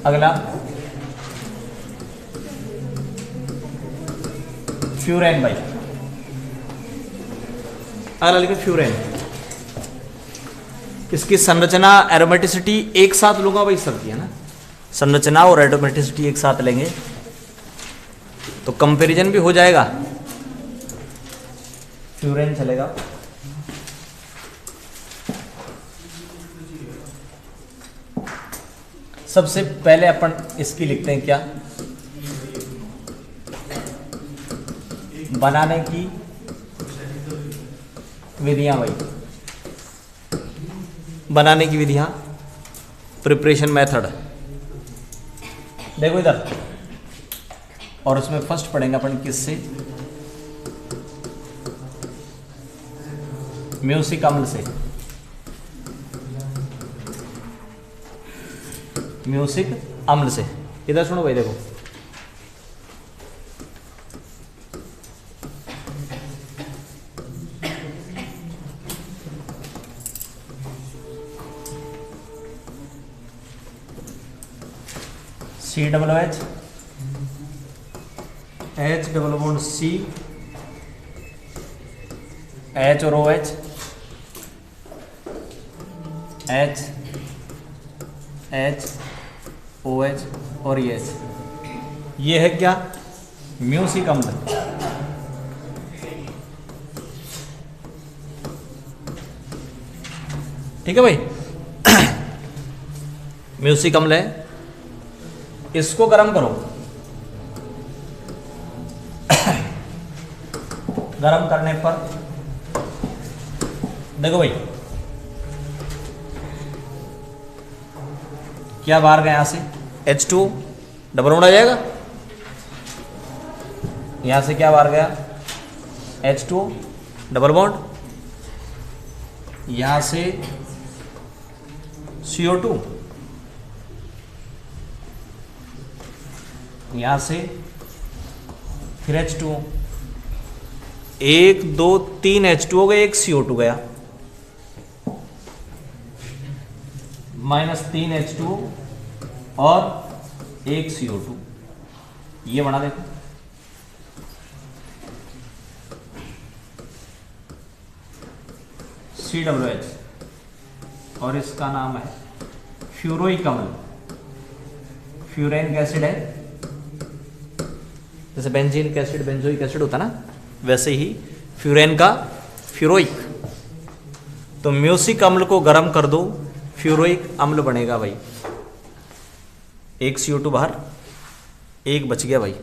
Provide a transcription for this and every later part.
अगला फ्यूरेन भाई, अगला लिखो फ्यूरेन। इसकी संरचना एरोमेटिसिटी एक साथ लूंगा भाई, सबकी है ना, संरचना और एरोमेटिसिटी एक साथ लेंगे तो कंपैरिजन भी हो जाएगा। फ्यूरेन चलेगा। सबसे पहले अपन इसकी लिखते हैं क्या, बनाने की विधियां भाई, बनाने की विधियां, प्रिपरेशन मेथड। देखो इधर, और उसमें फर्स्ट पढ़ेंगे अपन किससे, म्यूसिक अम्ल से, म्यूसिक अम्ल से। इधर सुनो भाई, देखो COOH, H double bond C, H और OH, H OH और ये H, ये है क्या, म्यूसिक अम्ल। ठीक है भाई, म्यूसिक अम्ल है। इसको गर्म करो, गर्म करने पर देखो भाई क्या बाहर गया, यहां से H2 डबल बॉन्ड आ जाएगा, यहां से क्या बाहर गया, H2 डबल बॉन्ड, यहां से CO2, यहां से फिर H2, 1 2 3 H2 हो गए, 1 CO2 गया, -3 H2 और 1 CO2, ये बना देखो। COOH और इसका नाम है फ्यूरोइक अम्ल। फ्यूरेनिक एसिड है, जैसे बेंजीन एसिड बेंजोइक एसिड होता ना, वैसे ही फ्यूरेन का फ्यूरोइक। तो म्यूसिक अम्ल को गर्म कर दो, फ्यूरोइक अम्ल बनेगा भाई। 1 CO2 बाहर, 1 बच गया भाई।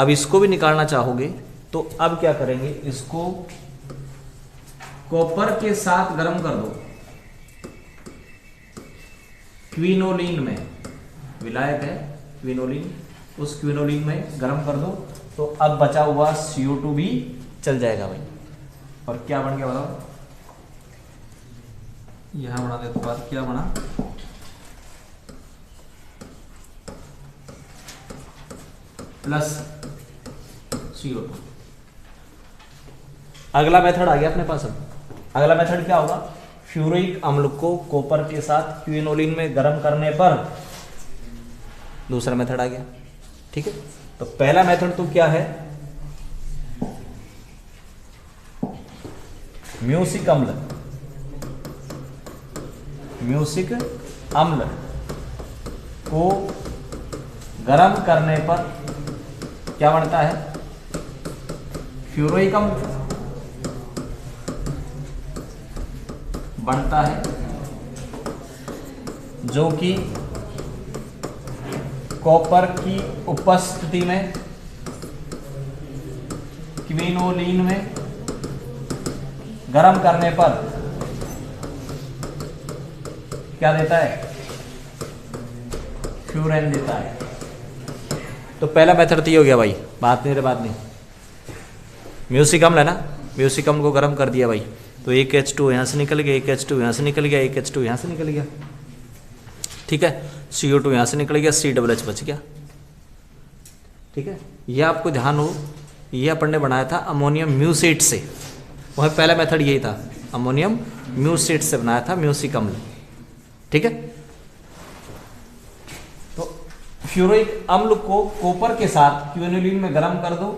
अब इसको भी निकालना चाहोगे तो अब क्या करेंगे, इसको कॉपर के साथ गर्म कर दो, क्विनोलिन में, विलायक है क्विनोलिन, उस क्विनोलिन में गर्म कर दो तो अब बचा हुआ CO2 भी चल जाएगा भाई। और क्या बन गया बताओ, यहां बना दे तो बात क्या बना, प्लस CO2। अगला मेथड आ गया अपने पास। अब अगला मेथड क्या होगा, फ्यूरोइक अम्ल को कॉपर के साथ क्विनोलिन में गर्म करने पर दूसरा मेथड आ गया। ठीक है, तो पहला मेथड तो क्या है, म्यूसिक अम्ल, म्यूसिक अम्ल को गर्म करने पर क्या बनता है, फ्यूरोइक अम्ल बनता है, जो कि कॉपर की उपस्थिति में क्विनोलिन में गर्म करने पर क्या देता है, फ्यूरेन देता है। तो पहला मेथड तो ये हो गया भाई, बात नहीं रे बात नहीं, म्यूसिक अम्ल है ना, म्यूसिक अम्ल को गर्म कर दिया भाई, तो 1 H2 यहाँ से निकल गया, 1 H2 यहाँ से निकल गया, 1 H2 यहाँ से निकल गया। ठीक है, CO2 यहाँ से निकल गया, COOH बच गया। ठीक है, यह आपको ध्यान हो, यह अपन ने बनाया था अमोनियम म्यूसेट से, वह पहला मेथड यही था, अमोनियम म्यूसेट से बनाया था म्यूसिक अम्ल। ठीक है, तो फ्यूरिक अम्ल को कॉपर के साथ क्विनोलिन में गर्म कर दो,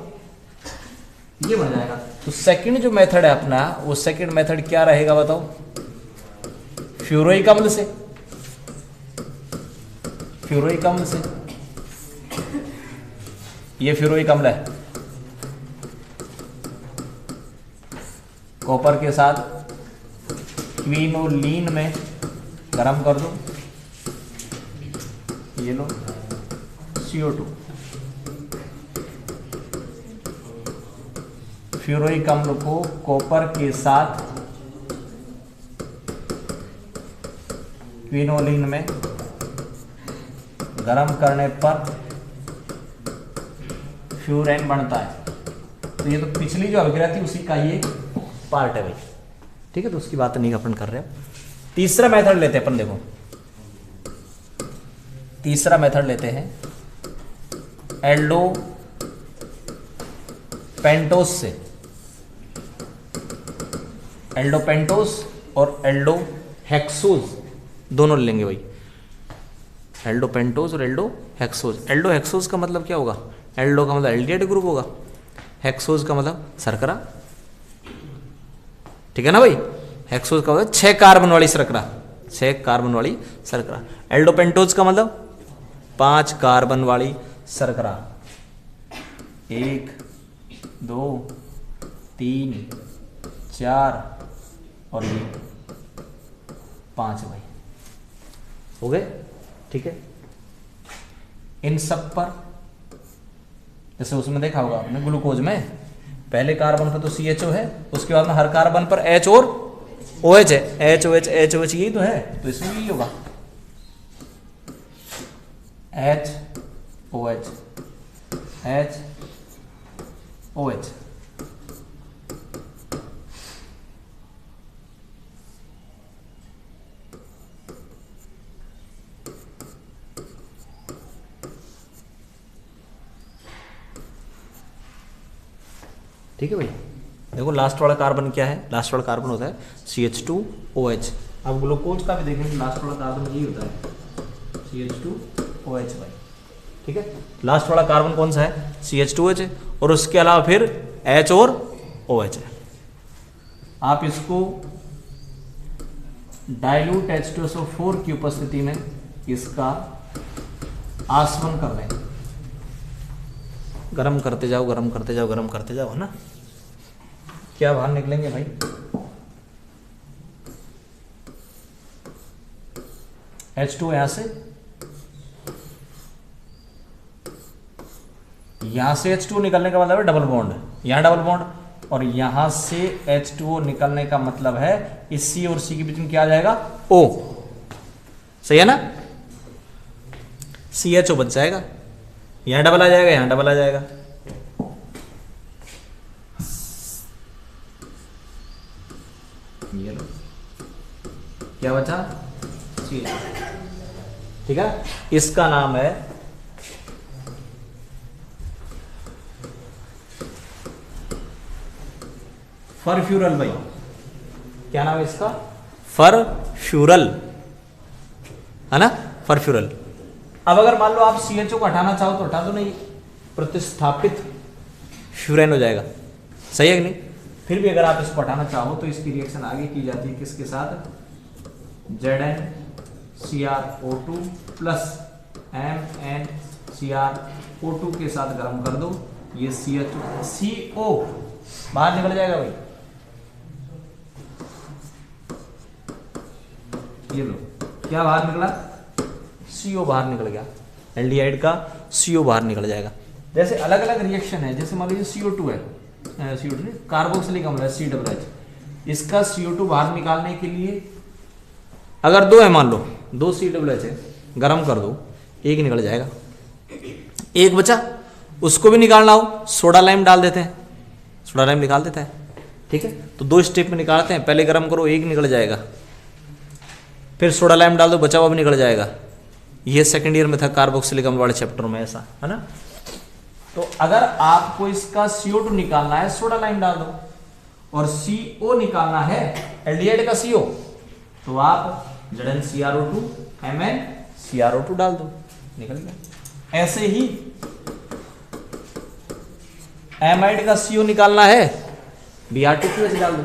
ये बन जाएगा। तो सेकंड जो मेथड है अपना, वो सेकंड मेथड क्या रहेगा बताओ? फ्यूरिक अम्ल से, फ्यूरिक अम्ल से, ये फ्यूरिक अम्ल है, कॉपर के साथ क्विनोलिन में गरम कर दो, ये लो CO2। फ्यूरिक अम्ल को कॉपर के साथ क्विनोलिन में गरम करने पर फ्यूरेन बनता है। तो ये तो पिछली जो अभिक्रिया थी उसी का ये पार्ट है भाई, ठीक है। तो उसकी बात नहीं अपन कर रहे हैं। तीसरा मेथड लेते हैं अपन, देखो तीसरा मेथड लेते हैं एल्डो पेंटोस से, एल्डो पेंटोस और एल्डो हेक्सोज दोनों लेंगे भाई, एल्डो पेंटोस और एल्डो हेक्सोज। एल्डो हेक्सोज का मतलब क्या होगा? एल्डो का मतलब एल्डिहाइड ग्रुप होगा, हेक्सोज का मतलब शर्करा, ठीक है ना भाई। हेक्सोज का मतलब 6 कार्बन वाली शर्करा, 6 कार्बन वाली शर्करा। एल्डो पेंटोज का मतलब 5 कार्बन वाली शर्करा, 1 2 3 4 और ये 5 भाई, हो गए, ठीक है। इन सब पर जैसे उसमें देखा होगा आपने ग्लूकोज में पहले कार्बन पर तो CHO है, उसके बाद में हर कार्बन पर H और OH है, HOH HOH यही तो है, तो इसमें भी होगा HOH HOH। ठीक है भाई। देखो लास्ट वाला कार्बन क्या है? लास्ट वाला कार्बन होता है CH2OH। अब ग्लूकोज का भी देखेंगे, लास्ट वाला कार्बन यही होता है CH2OH भाई, ठीक है। लास्ट वाला कार्बन कौन सा है? CH2OH है, और उसके अलावा फिर H और OH है। आप इसको डाइल्यूट H2SO4 की उपस्थिति में इसका आसवन कर लें, गरम करते जाओ गरम करते जाओ गरम करते जाओ, है ना। क्या बाहर निकलेंगे भाई? H2 यहां से H2 निकलने का मतलब है डबल बॉन्ड, यहां डबल बॉन्ड, और यहां से H2O निकलने का मतलब है इस C और C के बीच में क्या आ जाएगा? O, सही है ना। CHO बच जाएगा, यहां डबल आ जाएगा, यहां डबल आ जाएगा, ये लो क्या बचा? CHO, ठीक है। इसका नाम है फरफ्यूरल भाई। क्या नाम है इसका? फरफ्यूरल, है ना, फरफ्यूरल। अब अगर मान लो आप CHO को हटाना चाहो तो हटा दो, नहीं प्रतिस्थापित फ्यूरेन हो जाएगा, सही है कि नहीं। फिर भी अगर आप इसको हटाना चाहो तो इसकी रिएक्शन आगे की जाती है किसके साथ? ZnCrO2 प्लस MnCrO2 के साथ गर्म कर दो, ये CO बाहर निकल जाएगा भाई, ये लो क्या बाहर निकला? CO बाहर निकल गया, एल्डिहाइड का CO बाहर निकल जाएगा। जैसे अलग अलग रिएक्शन है, जैसे मान लीजिए CO2 है, CO2 नहीं, कार्बोक्सिलिक अम्ल है COOH, इसका CO2 बाहर निकालने के लिए अगर 2 है, मान लो 2 COOH है, गर्म कर दो, एक निकल जाएगा, एक बचा, उसको भी निकालना हो सोडा लाइम डाल देते हैं, सोडा लाइम निकाल देता है, ठीक है। तो 2 स्टेप में निकालते हैं, पहले गर्म करो, एक निकल जाएगा, फिर सोडा लाइम डाल दो, बचा हुआ भी निकल जाएगा। ये सेकंड ईयर में था कार्बोक्सिलिक अम्ल वाले चैप्टर में, ऐसा है ना। तो अगर आपको इसका CO2 निकालना है, सोडा लाइम डाल दो, और CO निकालना है एल्डिहाइड का CO, तो आप ZnCrO2 MnCrO2 डाल दो, निकल गया। ऐसे ही एमाइड का CO निकालना है, Br2QH डाल दो।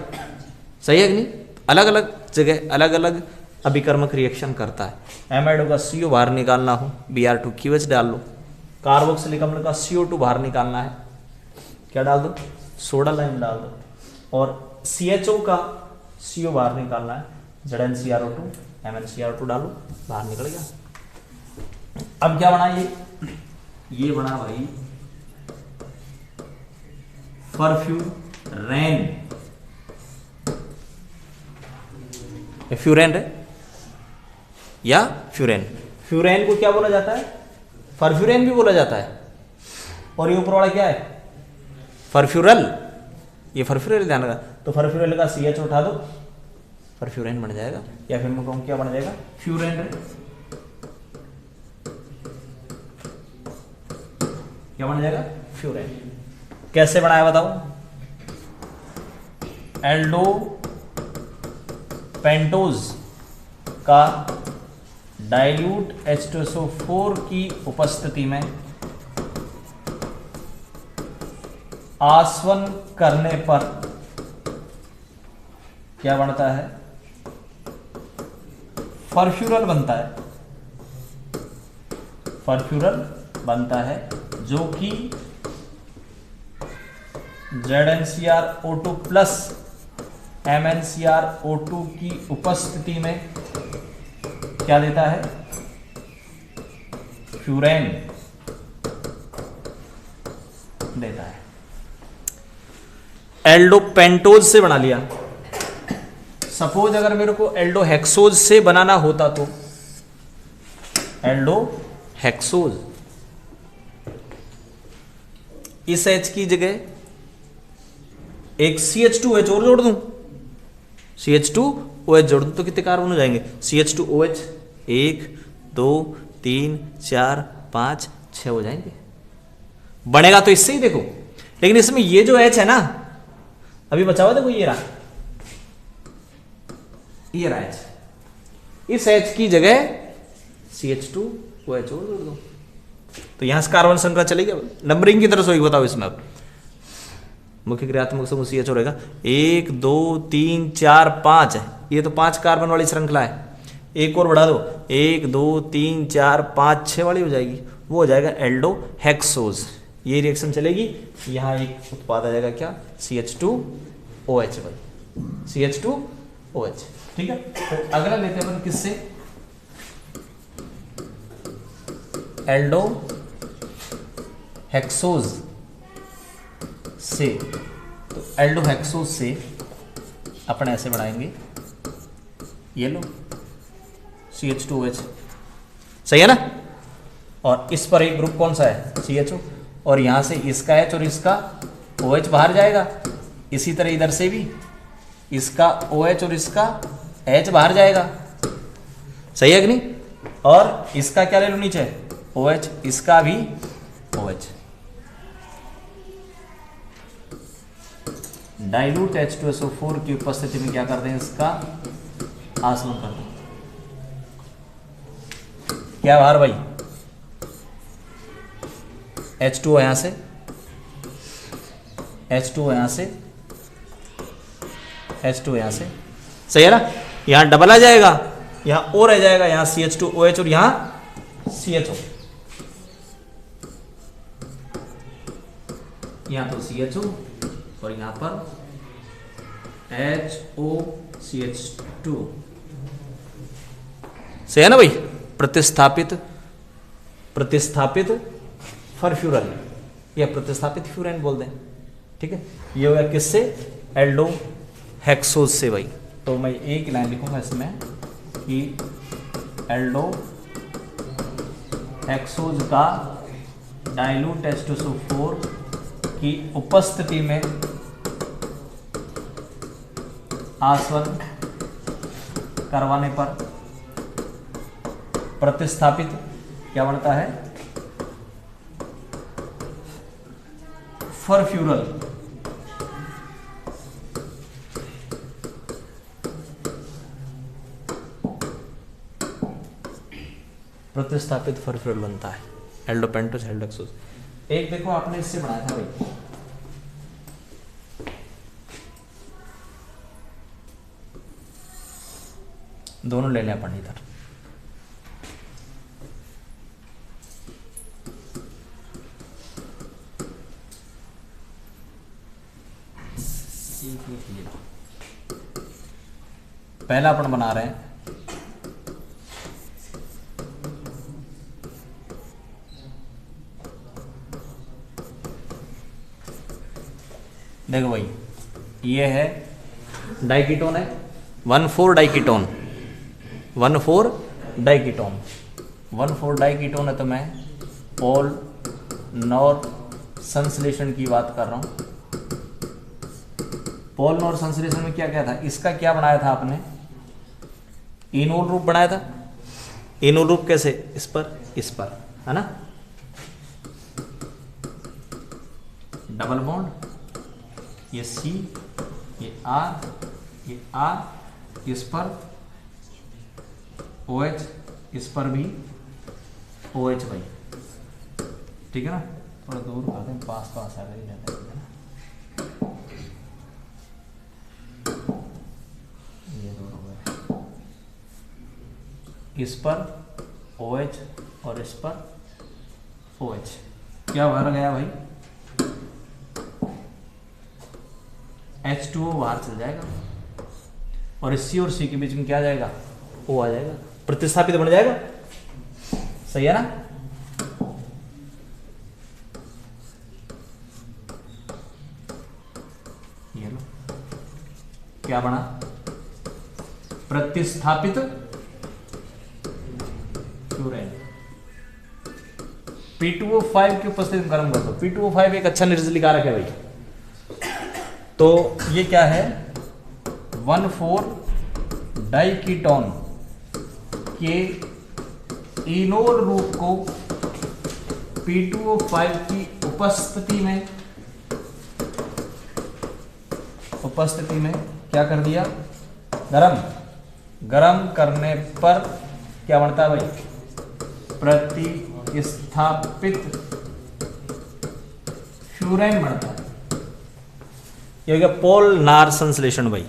सही है कि नहीं? अलग अलग जगह अलग अलग अभिकर्मक रिएक्शन करता है। एमाइड का CO बाहर निकालना हो, Br2QH डाल लो। कार्बोक्सिलिक अम्ल का CO2 बाहर निकालना है, क्या डाल दो? सोडा लाइम डाल दो। और CHO का CO बाहर निकालना है, ZnCrO2 MnCrO2 डालो, बाहर निकल गया। अब क्या बना ये बना भाई फरफ्यूरेन। फ्यूरेन है या फ्यूरेन। फ्यूरेन को क्या बोला जाता है? फरफ्यूरेन भी बोला जाता है। और ये ऊपर वाला क्या है? फरफ्यूरल। ये फरफ्यूरल ध्यान रखा। तो फरफ्यूरल का CH उठा दो, फरफ्यूरेन बन जाएगा। या फिर मैं कहूँ क्या बन जाएगा? फ्यूरेन। क्या बन जाएगा? फ्यूरेन। कैसे बनाया बताओ? एल्डो पेंटोज का डाइल्यूट H2SO4 की उपस्थिति में आसवन करने पर क्या बनता है? फरफ्यूरल बनता है। फरफ्यूरल बनता है जो कि ZnCrO2 प्लस MnCrO2 की उपस्थिति में क्या देता है? फ्यूरेन देता है। एल्डोपेंटोज से बना लिया। सपोज अगर मेरे को एल्डोहेक्सोज से बनाना होता तो एल्डोहेक्सोज, इस H की जगह एक CH2OH और जोड़ दूं, CH2OH जोड़ दूं तो कितने कार्बन हो जाएंगे? CH2OH 1 2 3 4 5 6 हो जाएंगे। बनेगा तो इससे ही देखो। लेकिन इसमें ये जो H है ना, अभी बचा हुआ देखो, ये रहा H। इस H की जगह CH2OH और जोड़ दो तो यहां से कार्बन श्रृंखला चलेगी। नंबरिंग की तरह से बताओ इसमें। अब मुख्य क्रियात्मक समूह CH रहेगा 1 2 3 4 5 है। ये तो 5 कार्बन वाली श्रृंखला है। एक और बढ़ा दो, 1 2 3 4 5 6 वाली हो जाएगी। वो हो जाएगा एल्डोहेक्सोज। ये रिएक्शन चलेगी। यहाँ एक उत्पाद आ जाएगा क्या? CH2OH। CH2OH। ठीक है। तो अगला लेते हैं अपन किससे? एल्डोहेक्सोज से। तो एल्डोहेक्सोज से अपन ऐसे बनाएंगे, ये लो CH2OH। सही है ना? और इस पर एक ग्रुप कौन सा है? CHO। और यहां से इसका H और इसका OH बाहर जाएगा। इसी तरह इधर से भी इसका OH और इसका H बाहर जाएगा। सही है कि नहीं? और इसका क्या ले लो नीचे? OH, इसका भी OH। डाइल्यूट H2SO4 की उपस्थिति में क्या कर दें? इसका आसवन कर दें। क्या बाहर भाई? H2O यहां से, H2O यहां से, H2O यहां से। सही है ना? यहां डबल आ जाएगा, यहां O रह जाएगा, यहां CH2OH और यहां CHO। यहां तो CHO और यहां पर HOCH2। सही है ना भाई? प्रतिस्थापित फरफ्यूरल या प्रतिस्थापित फ्यूरेन बोल दें। ठीक है। ये हो गया किससे? एल्डोहेक्सोज से भाई। तो मैं एक लाइन लिखूंगा इसमें कि एल्डोहेक्सोज का डाइल्यूट H2SO4 की उपस्थिति में आसवन करवाने पर प्रतिस्थापित क्या बनता है? फरफ्यूरल। प्रतिस्थापित फरफ्यूरल बनता है। एल्डोपेंटोस एल्डोक्सोस। एक देखो आपने इससे बनाया था भाई, दोनों ले लें अपन इधर। पहला अपन बना रहे हैं देखो भाई, ये है डाइकीटोन है 1,4 डाइकीटोन 1,4 डाइकीटोन 1,4 डाइकीटोन है। तो मैं पोल नॉर संश्लेषण की बात कर रहा हूं। पोल नॉर संश्लेषण में क्या क्या था, इसका क्या बनाया था आपने, इनोल रूप बनाया था। इनोल रूप कैसे, इस पर है ना, डबल बॉन्ड, ये C, ये R, इस पर OH, इस पर भी OH भाई, ठीक है ना। थोड़ा दूर आते हैं, पास आ गए जाते हैं ना, ये दूर हो गए। इस पर OH और इस पर OH, क्या बाहर गया भाई, H2O बाहर चल जाएगा और इस C और C के बीच में क्या आ जाएगा, O आ जाएगा, प्रतिस्थापित बन जाएगा। सही है ना। ये लो, क्या बना, प्रतिस्थापित फ्लोराइड। P2O5 की उपस्थिति में गर्म कर दो। P2O5 एक अच्छा निर्जलीय कारक है भाई। तो ये क्या है, 1,4 डाइकीटोन के इनोल रूप को P2O5 की उपस्थिति में क्या कर दिया, गरम करने पर क्या बनता है भाई, प्रतिस्थापित फ्यूराइन बनता है। ये हो गया पोल नार संश्लेषण भाई।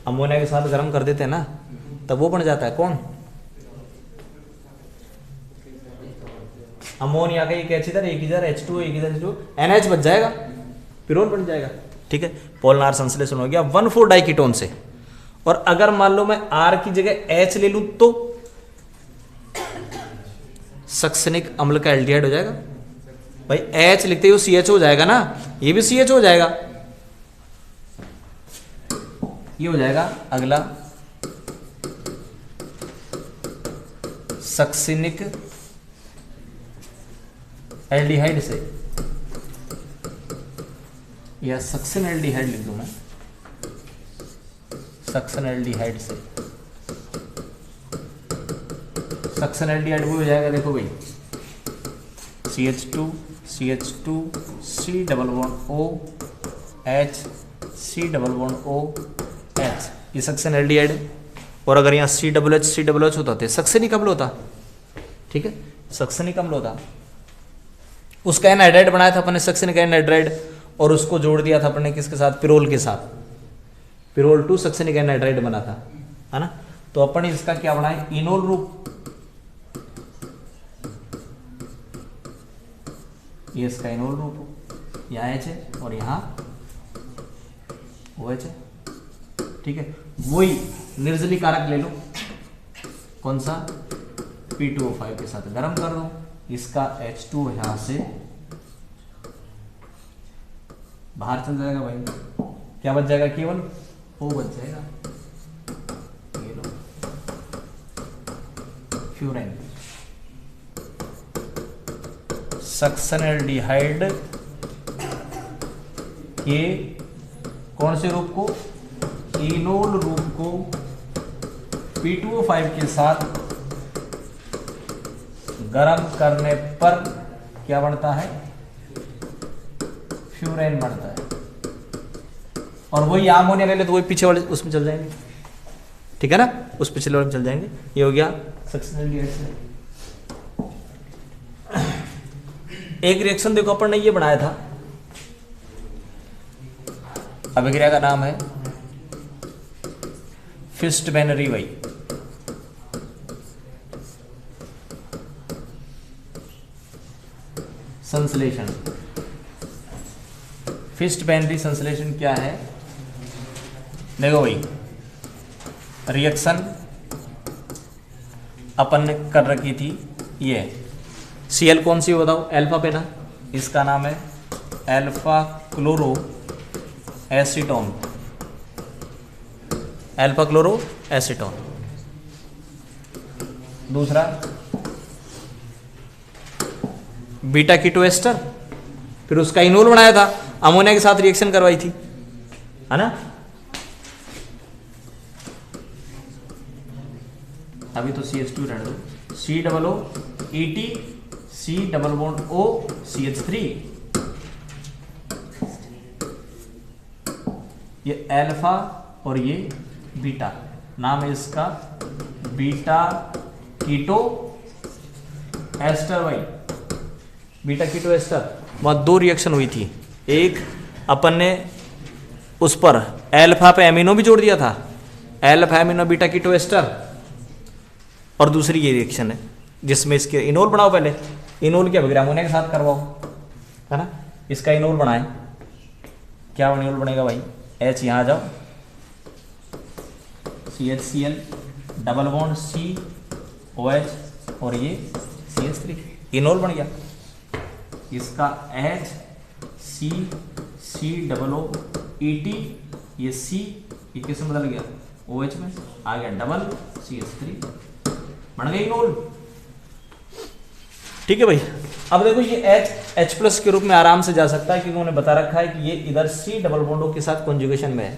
अमोनिया के साथ गर्म कर देते हैं ना, तब वो बन जाता है कौन, अमोनिया का एक H इधर एक इधर H2 एक इधर H2 NH बच जाएगा, पिरोल बन जाएगा। ठीक है, पोल नार संश्लेषण हो गया 1,4 डाइकीटोन से। और अगर मान लो मैं R की जगह H ले लूं तो सक्सेनिक अम्ल का एल्डिहाइड हो जाएगा भाई। H लिखते ही CH हो जाएगा ना, ये भी CH हो जाएगा, ये हो जाएगा अगला सक्सेनिक एल्डिहाइड से, या सक्सेन एल्डिहाइड लिख दूं मैं, सक्सेन एल्डिहाइड से। सक्सेन एल्डिहाइड वो हो जाएगा, देखो भाई CH2 C double bond O H C double bond O H, ये सक्सेन एल्डिहाइड है। और अगर यहाँ COOH होता तो सक्सेनिक अम्ल होता। ठीक है, सक्सेनिक अम्ल होता। उसका एनहाइड्राइड बनाया था अपने, सक्सेनिक एनहाइड्राइड, और उसको जोड़ दिया था अपने किसके साथ, पिरोल के साथ। पिरोल 2 सक्सेनिक एनहाइड्राइड बना था, है ना। तो अपन इसका क्या बनाए, इनोल रूप, ये इसका इनोल रूप, यहाँ H है और यहाँ OH है। ठीक है, वही निर्जलीय कारक ले लो, कौन सा, P2O5 के साथ गर्म कर दो, इसका H2 यहां से बाहर चल जाएगा भाई, क्या बच जाएगा, केवल O बच जाएगा। ये लो फ्यूराइन, सक्सेन एल्डिहाइड के कौन से रूप को, इनोल रूप को P2O5 के साथ गर्म करने पर क्या बनता है, फ्यूराइन बनता है। और वही अमोनिया ले ले तो वही पीछे वाले उसमें चल जाएंगे। ठीक है ना, उस पिछले वाले में चल जाएंगे। ये हो गया सक्सेन एल्डिहाइड से। एक रिएक्शन देखो अपन ने ये बनाया था, अभिक्रिया का नाम है फिस्ट बैनरी भाई। संश्लेषण, फिस्ट बैनरी संश्लेषण क्या है? देखो भाई, रिएक्शन अपन ने कर रखी थी ये, Cl कौन सी बताओ? अल्फा पे ना, इसका नाम है alpha chloro acetone, alpha chloro acetone. दूसरा बीटा कीटो एस्टर, फिर उसका इनोल बनाया था, अमोनिया के साथ रिएक्शन करवाई थी, है ना? अभी तो CH2 रहने दो, COO ET C double bond O CH3, ये अल्फा और ये बीटा, नाम है इसका बीटा कीटो एस्टर भाई, बीटा कीटो एस्टर। वहां दो रिएक्शन हुई थी, एक अपन ने उस पर अल्फा पे एमिनो भी जोड़ दिया था, alpha amino beta keto ester, और दूसरी ये रिएक्शन है जिसमें इसके इनोल बनाओ, पहले इनोल की अभिक्रिया अमोनिया के साथ करवाओ, है ना? इसका इनोल बनाए, क्या इनोल बनेगा भाई? H यहाँ आ जाओ, CHCl डबल बॉन्ड COH और ये CH3, इनोल बन गया। इसका HCC डबल O ET, ये C ये किस में बदल गया? OH में आ गया, डबल CH3 बन गई इनोल। ठीक है भाई, अब देखो ये H प्लस के रूप में आराम से जा सकता है, क्योंकि उन्होंने बता रखा है कि ये इधर C डबल बॉन्ड O के साथ कॉन्जुगेशन में है।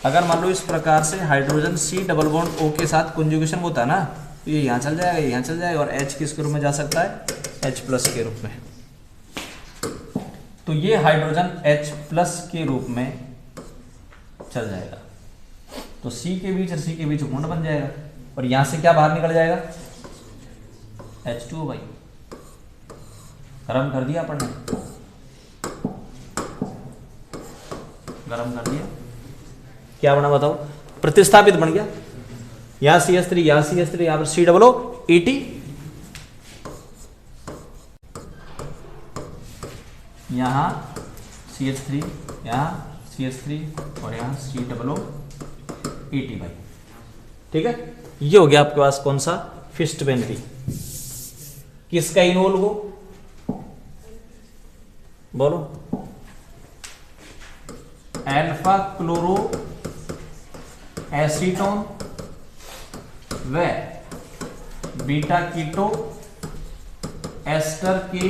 अगर मान लो इस प्रकार से hydrogen C double bond O के साथ कॉन्जुगेशन होता है ना, तो ये यहाँ चल जाएगा, यहाँ चल जाएगा, और H किस के रूप में जा सकता है? H प्लस के रूप में। तो ये हाइड्रोजन H प्लस के रूप में चल जाएगा, तो C के बीच और C के बीच बॉन्ड बन जाएगा, और यहां से क्या बाहर निकल जाएगा? H2O भाई। गरम कर दिया अपन ने, गरम कर दिया, क्या बना बताओ? प्रतिस्थापित बन गया, यहां CH3, यहां CH3, यहां पर C डबल O ET, यहां CH3, यहां CH3 और यहां C डबल O ET भाई। ठीक है, ये हो गया आपके पास कौन सा? Fist binary. किसका इनोल हो? बोलो। अल्फा क्लोरो एसीटोन व बीटा कीटो एस्टर के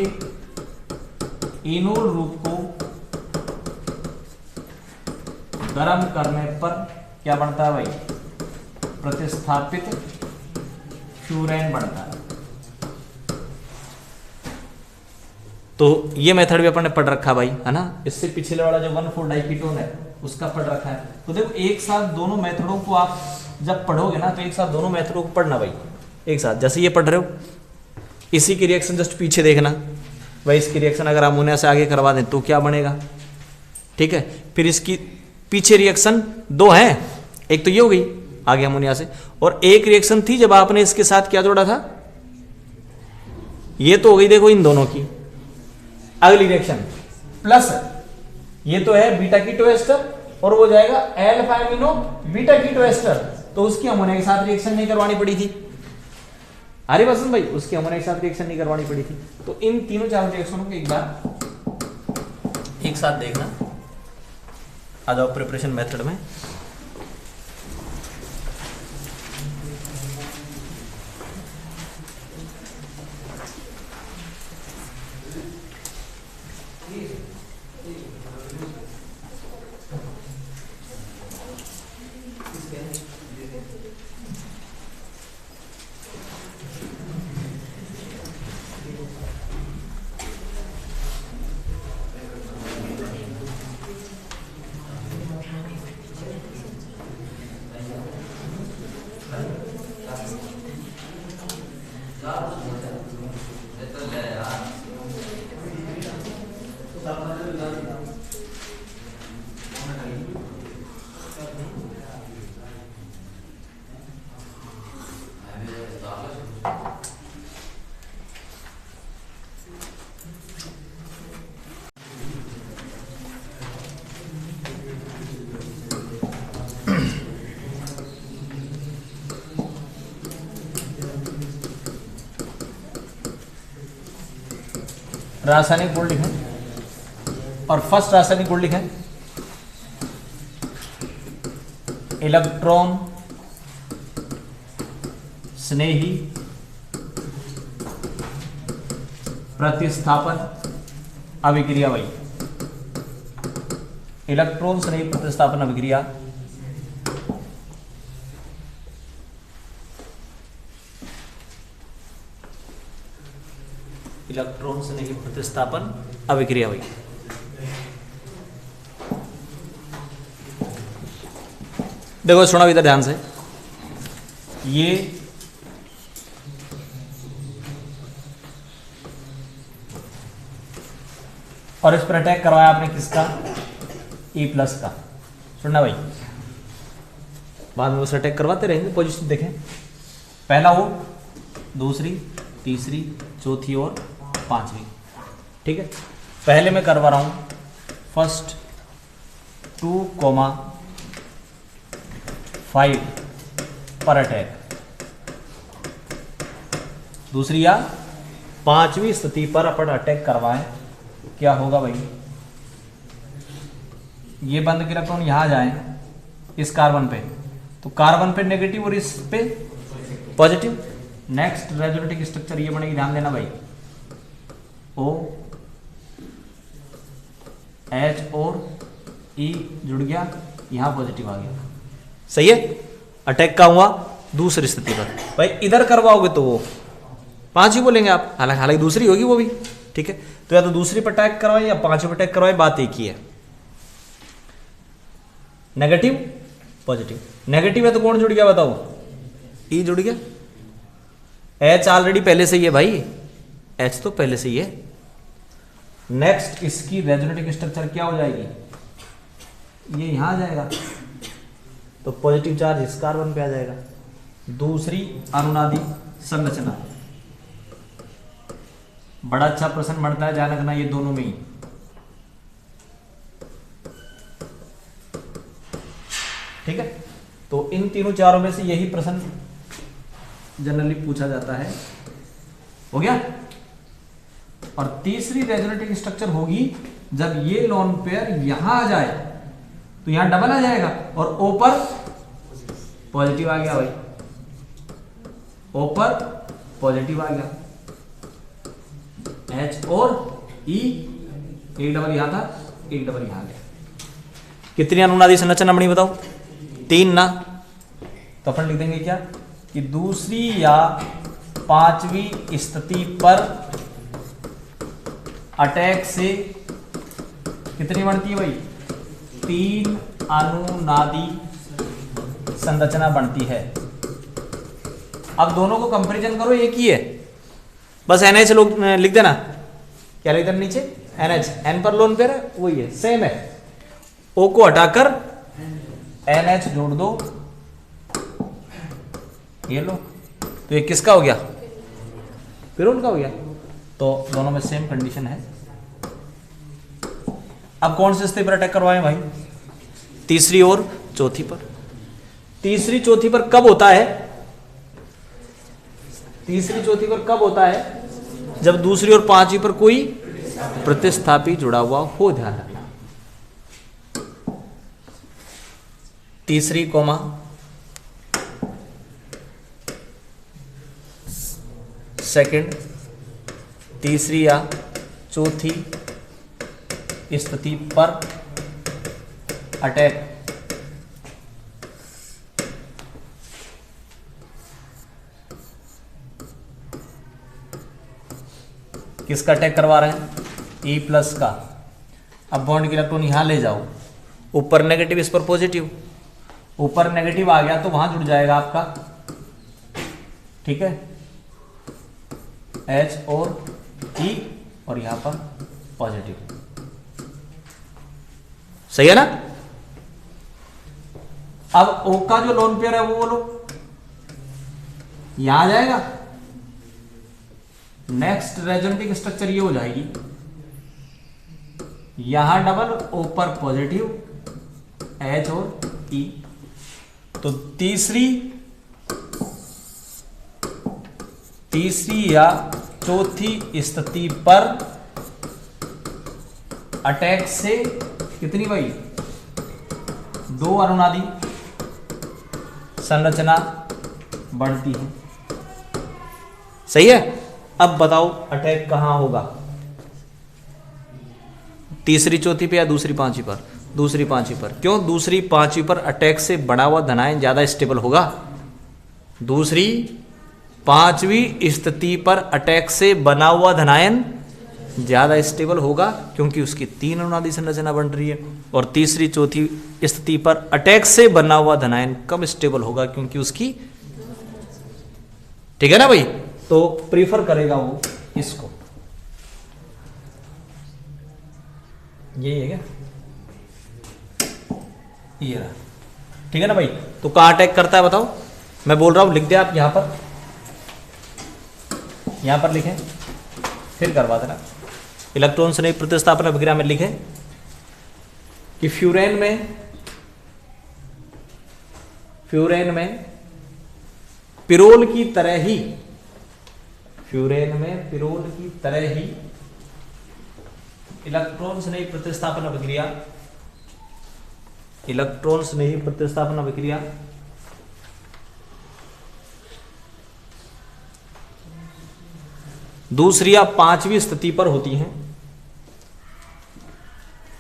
इनोल रूप को गर्म करने पर क्या बनता है भाई? प्रतिस्थापित फ्यूरेन बनता है। तो ये मेथड भी अपन ने पढ़ रखा भाई, है ना? इससे पिछले वाला जो 1,4-डाइकीटोन है उसका पढ़ रखा है। तो देखो एक साथ दोनों मेथडों को आप जब पढ़ोगे ना, तो एक साथ दोनों मेथडों को पढ़ना भाई एक साथ। जैसे ये पढ़ रहे हो, इसी की रिएक्शन जस्ट पीछे देखना भाई, इसकी रिएक्शन अगर अमोनिया से आगे करवा दें तो क्या बनेगा? ठीक है, फिर इसकी पीछे रिएक्शन दो हैं, एक तो ये हो गई आगे अमोनिया से, और एक रिएक्शन थी जब आपने इसके साथ क्या जोड़ा था, ये तो हो गई देखो इन दोनों की। अगली रिएक्शन प्लस ये तो है बीटा कीटो एस्टर, और वो जाएगा alpha amino beta keto ester, तो उसकी अमोनिया के साथ रिएक्शन नहीं करवानी पड़ी थी। अरे बसंत भाई, उसकी अमोनिया के साथ रिएक्शन नहीं करवानी पड़ी थी। तो इन तीनों चारों रिएक्शनों को एक बार एक साथ देखना। आ जाओ प्रिपरेशन मेथड में। रासायनिक गुण लिखें और फर्स्ट रासायनिक गुण लिखें इलेक्ट्रॉन स्नेही प्रतिस्थापन अभिक्रिया। भाई इलेक्ट्रॉन स्नेही प्रतिस्थापन अभिक्रिया इलेक्ट्रॉन स्नेही प्रतिस्थापन अभिक्रिया। भाई देखो सुना इधर ध्यान से, ये और इस पर अटैक करवाया आपने किसका, E+ का। सुनना भाई, बाद में उसे अटैक करवाते रहेंगे। पोजीशन देखें, पहला वो, दूसरी, तीसरी, चौथी और पांचवी। ठीक है, पहले मैं करवा रहा हूं फर्स्ट 2,5 पर अटैक, दूसरी या पांचवी स्थिति पर अपन अटैक करवाएं, क्या होगा भाई, ये बंद के इलेक्ट्रॉन यहां जाए इस कार्बन पे, तो कार्बन पे नेगेटिव और इस पे पॉजिटिव। नेक्स्ट रेजोनेटिक स्ट्रक्चर ये बनेगी, ध्यान देना भाई, O H और E जुड़ गया, यहां पॉजिटिव आ गया। सही है, अटैक का हुआ दूसरी स्थिति पर। भाई इधर करवाओगे तो वो 5 ही बोलेंगे आप, हालांकि दूसरी होगी वो भी। ठीक है, तो या तो दूसरी पर अटैक करवाए या पांचवी पर अटैक करवाए, बात एक ही है। नेगेटिव पॉजिटिव, नेगेटिव है तो कौन जुड़ गया बताओ, E जुड़ गया। H ऑलरेडी पहले से ही है भाई, H तो पहले से ही है। नेक्स्ट इसकी रेजोनेटिक स्ट्रक्चर क्या हो जाएगी, ये यहां आ जाएगा, तो पॉजिटिव चार्ज इस कार्बन पे आ जाएगा। दूसरी अनुनादी संरचना, बड़ा अच्छा प्रश्न बनता है, ध्यान रखना ये दोनों में ही। ठीक है, तो इन तीनों चारों में से यही प्रश्न जनरली पूछा जाता है। हो गया। और तीसरी रेजोनेटिंग स्ट्रक्चर होगी जब ये लोन पेयर यहां आ जाए, तो यहां डबल आ जाएगा और O पर पॉजिटिव आ गया भाई, O पर पॉजिटिव आ गया। H और E, एक डबल यहां था, एक डबल यहां गया। कितनी अनुनादी संरचना बनी बताओ, 3 ना। तो अपन लिख देंगे क्या कि दूसरी या पांचवी स्थिति पर अटैक से कितनी बनती है भाई, 3 अनुनादी संरचना बनती है। अब दोनों को कंपैरिजन करो, एक ही है, बस NH लोग लिख देना। क्या लिख देना नीचे, NH, N पर लोन पेयर है, वही है, सेम है। O को हटाकर NH जोड़ दो, ये लो, तो ये किसका हो गया, पिरोल का हो गया। तो दोनों में सेम कंडीशन है। अब कौन से स्थिति पर अटैक करवाएं भाई, तीसरी और चौथी पर। तीसरी चौथी पर कब होता है, तीसरी चौथी पर कब होता है, जब दूसरी और पांचवी पर कोई प्रतिस्थापी जुड़ा हुआ हो। ध्यान रखना, तीसरी कोमा सेकंड, तीसरी या चौथी स्थिति पर अटैक किसका अटैक करवा रहे हैं, E+ का। अब बॉन्ड के इलेक्ट्रॉन यहां ले जाओ, ऊपर नेगेटिव इस पर पॉजिटिव, ऊपर नेगेटिव आ गया तो वहां जुड़ जाएगा आपका, ठीक है, H और E, और यहां पर पॉजिटिव। सही है ना। अब O का जो लोन पेयर है वो बोलो, यहां आ जाएगा। नेक्स्ट रेजोनेटिंग स्ट्रक्चर ये हो जाएगी, यहां डबल, O पर पॉजिटिव, H और E। तो तीसरी या चौथी स्थिति पर अटैक से कितनी भाई, 2 अनुनादी संरचना बढ़ती है। सही है। अब बताओ अटैक कहां होगा, तीसरी चौथी पे या दूसरी पांचवी पर? दूसरी पांचवी पर। क्यों? दूसरी पांचवी पर अटैक से बना हुआ धनायन ज्यादा स्टेबल होगा। दूसरी पांचवी स्थिति पर अटैक से बना हुआ धनायन ज्यादा स्टेबल होगा, क्योंकि उसकी 3 अनुनादी संरचना बन रही है। और तीसरी चौथी स्थिति पर अटैक से बना हुआ धनायन कम स्टेबल होगा, क्योंकि उसकी, ठीक है ना भाई। तो प्रीफर करेगा वो इसको, यही है क्या, ये रहा, ठीक है ना भाई। तो कहां अटैक करता है बताओ, मैं बोल रहा हूं लिख दे आप यहां पर लिखें, फिर करवा देना। इलेक्ट्रॉन से नहीं प्रतिस्थापन अभिक्रिया में लिखें कि फ्यूरेन में पिरोल की तरह ही, फ्यूरेन में पिरोल की तरह ही इलेक्ट्रॉन से नहीं प्रतिस्थापन अभिक्रिया, इलेक्ट्रॉन से नहीं प्रतिस्थापन अभिक्रिया दूसरी या पांचवी स्थिति पर होती हैं,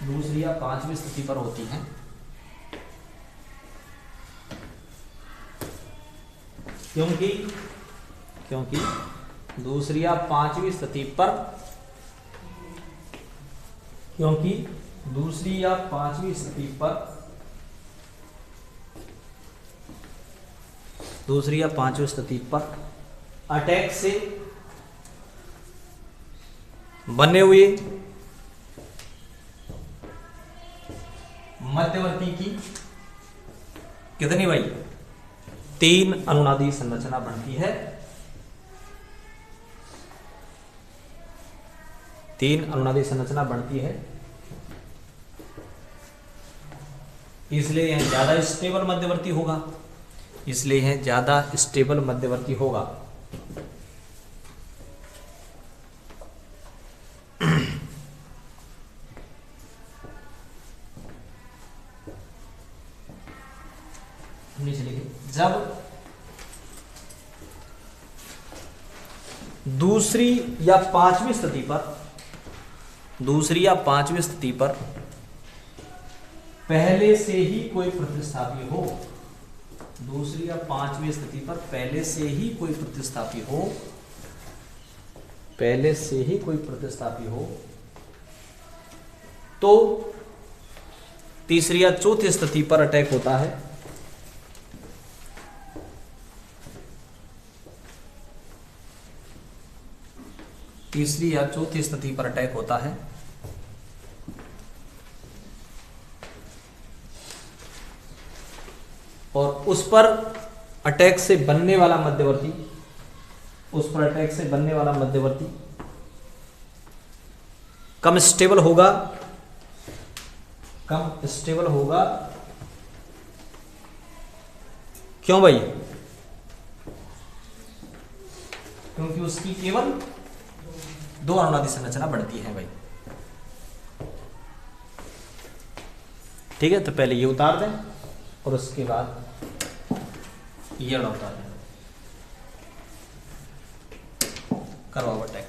दूसरी या पांचवी स्थिति पर होती हैं। क्योंकि दूसरी या पांचवी स्थिति पर, क्योंकि दूसरी या पांचवी स्थिति पर, दूसरी या पांचवी स्थिति पर अटैक से बने हुए मध्यवर्ती की कितनी भाई, 3 अनुनादी संरचना बनती है। 3 अनुनादी संरचना बनती है, इसलिए यह ज्यादा स्टेबल मध्यवर्ती होगा, इसलिए यह ज्यादा स्टेबल मध्यवर्ती होगा। जब दूसरी या पांचवी स्थिति पर, दूसरी या पांचवी स्थिति पर पहले से ही कोई प्रतिस्थापी हो, दूसरी या पांचवी स्थिति पर पहले से ही कोई प्रतिस्थापी हो, पहले से ही कोई प्रतिस्थापी हो, तो तीसरी या चौथी स्थिति पर अटैक होता है। तीसरी या चौथी स्थिति पर अटैक होता है, और उस पर अटैक से बनने वाला मध्यवर्ती, उस पर अटैक से बनने वाला मध्यवर्ती कम स्टेबल होगा, कम स्टेबल होगा। क्यों भाई? क्योंकि उसकी केवल 2 अनुनादी संरचना बढ़ती है भाई। ठीक है, तो पहले ये उतार दें और उसके बाद ये उतार दें, करवाओ अटैक।